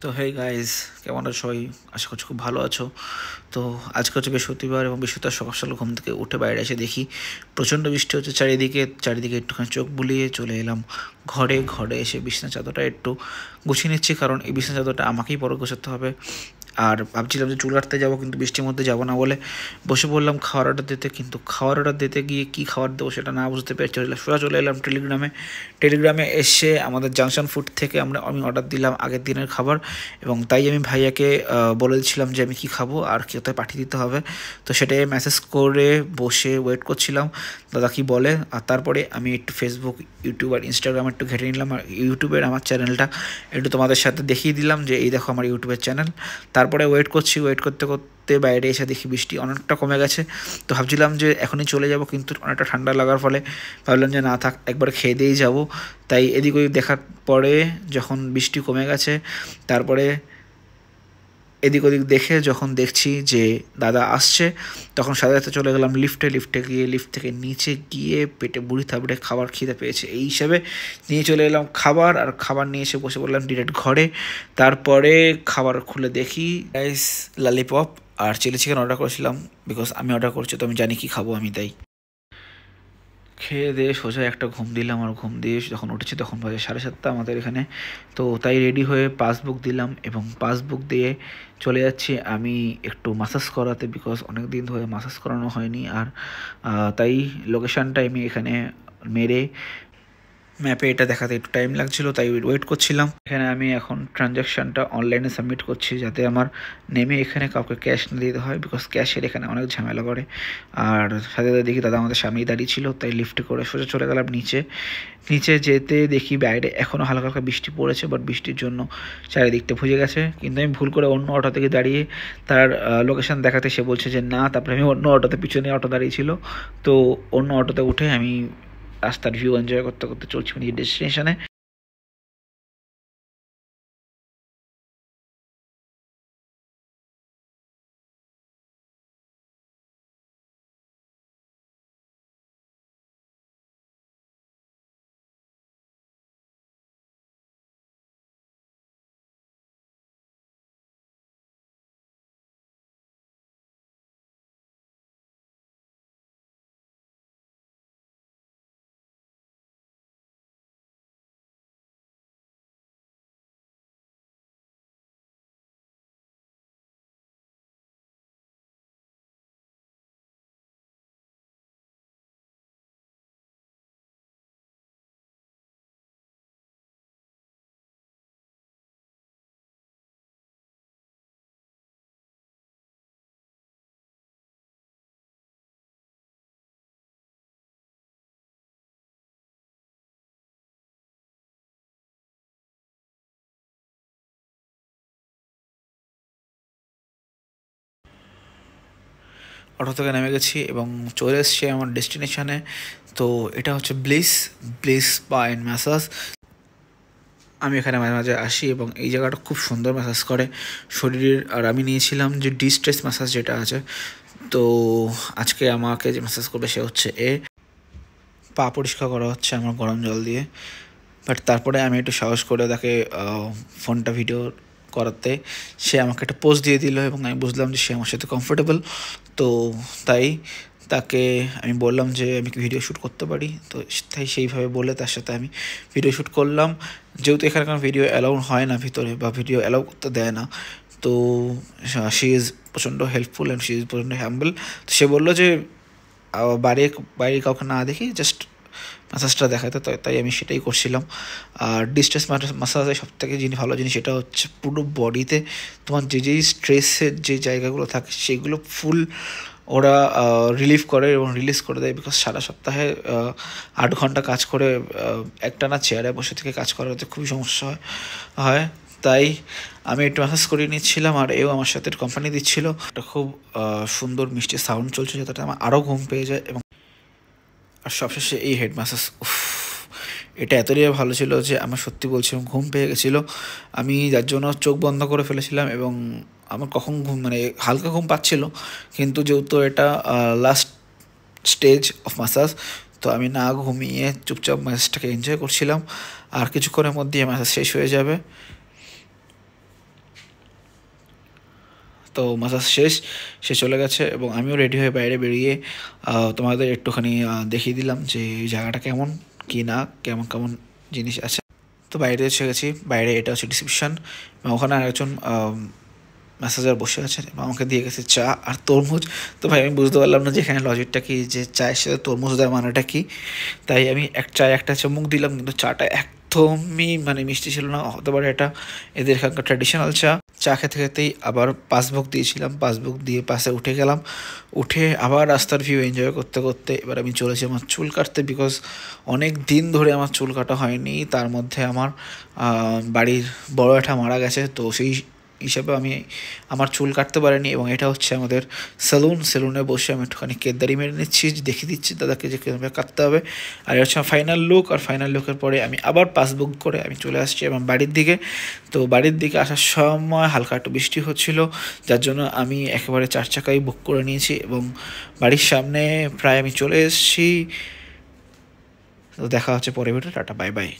তো hey guys, কেমন আছো সবাই? আশা করছি খুব ভালো আছো। তো আজকে হচ্ছে বৃহস্পতিবার এবং বৃহস্পতিবার সকাল সকাল ঘুম থেকে উঠে বাইরে এসে দেখি প্রচণ্ড বৃষ্টি হচ্ছে চারিদিকে একটুখানি চোখ বুলিয়ে চলে এলাম ঘরে এসে বিছানা চাদরটা একটু গুছিয়ে নিচ্ছি, কারণ এই বিছানা চাদরটা আমাকেই পরে গোছাতে হবে। আর ভাবছিলাম যে চুল কাটতে যাবো, কিন্তু বৃষ্টির মধ্যে যাবো না বলে বসে পড়লাম খাওয়ার অর্ডার দিতে। কিন্তু খাওয়ার অর্ডার দিতে গিয়ে কী খাবার দেবো সেটা না বুঝতে পেরে চলে এলাম টেলিগ্রামে এসে আমাদের জাংশন ফুড থেকে আমি অর্ডার দিলাম আগের দিনের খাবার। এবং তাই আমি ভাইয়াকে বলেছিলাম যে আমি কি খাবো আর কোথায় পাঠিয়ে দিতে হবে। তো সেটাই মেসেজ করে বসে ওয়েট করছিলাম দাদা কি বলে। আর তারপরে আমি একটু ফেসবুক, ইউটিউব আর ইনস্টাগ্রাম একটু ঘেটে নিলাম, আর ইউটিউবের আমার চ্যানেলটা একটু তোমাদের সাথে দেখিয়ে দিলাম যে এই দেখো আমার ইউটিউবের চ্যানেল। তারপরে ওয়েট করতে করতে বাইরে এসে দেখি বৃষ্টি অনেকটা কমে গেছে। তো ভাবছিলাম যে এখনই চলে যাব, কিন্তু অনেকটা ঠান্ডা লাগার ফলে ভাবলাম যে না থাক, একবার খেয়ে দিয়েই যাবো। তাই এদিক ওদিক দেখার পরে যখন বৃষ্টি কমে গেছে, তারপরে এদিক ওদিক দেখে যখন দেখছি যে দাদা আসছে, তখন সাথে সাথে চলে গেলাম লিফটে গিয়ে লিফট থেকে নিচে গিয়ে পেটে বুড়ি থাবড়ে খাবার খিদে পেয়েছে এই হিসাবে নিয়ে চলে এলাম খাবার। আর খাবার নিয়ে এসে বসে পড়লাম ডিরেক্ট ঘরে। তারপরে খাবার খুলে দেখি রাইস, ললিপপ আর চিলি চিকেন অর্ডার করেছিলাম, বিকজ আমি অর্ডার করছি তো আমি জানি কি খাবো আমি, তাই খেয়ে দিয়ে সোজা একটা ঘুম দিলাম। আর ঘুম দিয়ে যখন উঠেছি তখন বাজে 7:30 আমাদের এখানে। তো তাই রেডি হয়ে পাসবুক দিলাম এবং পাসবুক দিয়ে চলে যাচ্ছি আমি একটু মাসাজ করাতে, বিকজ অনেক দিন ধরে মাসাজ করানো হয়নি। আর তাই লোকেশানটা আমি এখানে মেরে ম্যাপে এটা দেখাতে একটু টাইম লাগছিল, তাই ওয়েট করছিলাম। এখানে আমি এখন ট্রানজ্যাকশানটা অনলাইনে সাবমিট করছি, যাতে আমার নেমে এখানে কাউকে ক্যাশ না দিতে হয়, বিকজ ক্যাশের এখানে অনেক ঝামেলা করে। আর সাথে সাথে দেখি দাদা আমাদের সামনেই দাঁড়িয়ে ছিল, তাই লিফটে করে সোজা চলে গেলাম নিচে যেতে দেখি বাইরে এখনও হালকা হালকা বৃষ্টি পড়েছে, বাট বৃষ্টির জন্য চারিদিকটা ভিজে গেছে। কিন্তু আমি ভুল করে অন্য অটো থেকে দাঁড়িয়ে তার লোকেশান দেখাতে সে বলছে যে না, তারপরে আমি অন্য অটোতে, পিছনে অটো দাঁড়িয়েছিল, তো অন্য অটোতে উঠে আমি রাস্তার ভিউ এনজয় করতে করতে চলছি নিজের ডেস্টিনেশনে। অটো থেকে নেমে গেছি এবং চলে এসেছি আমার ডেস্টিনেশনে। তো এটা হচ্ছে ব্লিস স্পা অ্যান্ড ম্যাসাজ। আমি এখানে মাঝে মাঝে আসি এবং এই জায়গাটা খুব সুন্দর ম্যাসাজ করে শরীরের। আর আমি নিয়েছিলাম যে ডিস্ট্রেস ম্যাসাজ যেটা আছে। তো আজকে আমাকে যে ম্যাসাজ করবে সে হচ্ছে পা পরিষ্কার করা হচ্ছে আমার গরম জল দিয়ে। বাট তারপরে আমি একটু সাহস করে তাকে ফোনটা ভিডিও করাতে সে আমাকে একটা পোজ দিয়ে দিল এবং আমি বুঝলাম যে সে আমার সাথে কমফোর্টেবল। তো তাই তাকে আমি বললাম যে আমি কি ভিডিও শ্যুট করতে পারি, তো তাই সেইভাবে বলে তার সাথে আমি ভিডিও শ্যুট করলাম। যেহেতু এখানকার ভিডিও অ্যালাউ হয় না ভিতরে, বা ভিডিও অ্যালাউ করতে দেয় না, তো শি ইজ প্রচণ্ড হেল্পফুল অ্যান্ড শি ইজ প্রচণ্ড হ্যাম্বল। তো সে বললো যে বাইরে কাউকে না দেখি জাস্ট ম্যাসাজটা দেখাতে, তাই আমি সেটাই করছিলাম। আর ডিস্ট্রেস ম্যাসাজে সবথেকে ভালো জিনিস এটা হচ্ছে পুরো বডিতে তোমার যেই স্ট্রেসের যে জায়গাগুলো থাকে সেগুলো ফুল ওরা রিলিফ করে এবং রিলিজ করে দেয়। বিকজ সারা সপ্তাহে 8 ঘন্টা কাজ করে একটানা চেয়ারে বসে থেকে কাজ করাতে খুবই সমস্যা হয়। তাই আমি একটু ম্যাসাজ করিয়ে নিচ্ছিলাম, আর এও আমার সাথে কোম্পানি দিচ্ছিল। একটা খুব সুন্দর মিষ্টি সাউন্ড চলছে, যাতে আমার আরও ঘুম পেয়ে যায়। এবং আর সবশেষে এই হেড ম্যাসাজ, এটা এতটাই ভালো ছিল যে আমার সত্যি বলছিলাম ঘুম পেয়ে গেছিলো। আমি যার জন্য চোখ বন্ধ করে ফেলেছিলাম এবং আমার কখন ঘুম, মানে হালকা ঘুম পাচ্ছিল, কিন্তু যেহেতু এটা লাস্ট স্টেজ অফ ম্যাসাজ, তো আমি না ঘুমিয়ে চুপচাপ ম্যাসাজটাকে এনজয় করছিলাম। আর কিছুক্ষণের মধ্যেই ম্যাসাজ শেষ হয়ে যাবে। তো মাসাজ শেষ, সে চলে গেছে এবং আমিও রেডি হয়ে বাইরে বেরিয়ে তোমাদের একটুখানি দেখিয়ে দিলাম যে এই জায়গাটা কেমন কি না, কেমন কেমন জিনিস আছে। তো বাইরে এসে গেছি, বাইরে এটা হচ্ছে রিসেপশন এবং ওখানে আরেকজন ম্যাসাজার বসে আছেন এবং আমাকে দিয়ে গেছে চা আর তরমুজ। তো ভাই আমি বুঝতে পারলাম না যে এখানে লজিকটা কি, যে চায়ের সাথে তরমুজ দেওয়ার মানেটা কি। তাই আমি চায়ে একটা চুমুক দিলাম, কিন্তু চাটা একদমই মানে মিষ্টি ছিল না। হতে পারে এটা এদের এখানকার ট্র্যাডিশনাল চা। চা খেতে খেতেই আবার পাসবুক দিয়েছিলাম, পাসবুক দিয়ে পাশে উঠে গেলাম। উঠে আবার রাস্তার ভিউ এনজয় করতে করতে এবার আমি চলেছি আমার চুল কাটতে, বিকজ অনেক দিন ধরে আমার চুল কাটা হয়নি। তার মধ্যে আমার বাড়ির বড় একটা মারা গেছে, তো সেই হিসাবে আমি আমার চুল কাটতে পারিনি। এবং এটা হচ্ছে আমাদের সেলুনে বসে আমি একটুখানি কেদারি মেরে নিচ্ছি, দেখিয়ে দিচ্ছি দাদাকে যে কীভাবে কাটতে হবে। আর এটা হচ্ছে ফাইনাল লুক। আর ফাইনাল লুকের পরে আমি আবার পাসবুক করে আমি চলে আসছি আমার বাড়ির দিকে। তো বাড়ির দিকে আসার সময় হালকা একটু বৃষ্টি হচ্ছিল, যার জন্য আমি একেবারে 4 চাকাই বুক করে নিয়েছি এবং বাড়ির সামনে প্রায় আমি চলে এসেছি। তো দেখা হচ্ছে পরে ভিডিও, টাটা বাই বাই।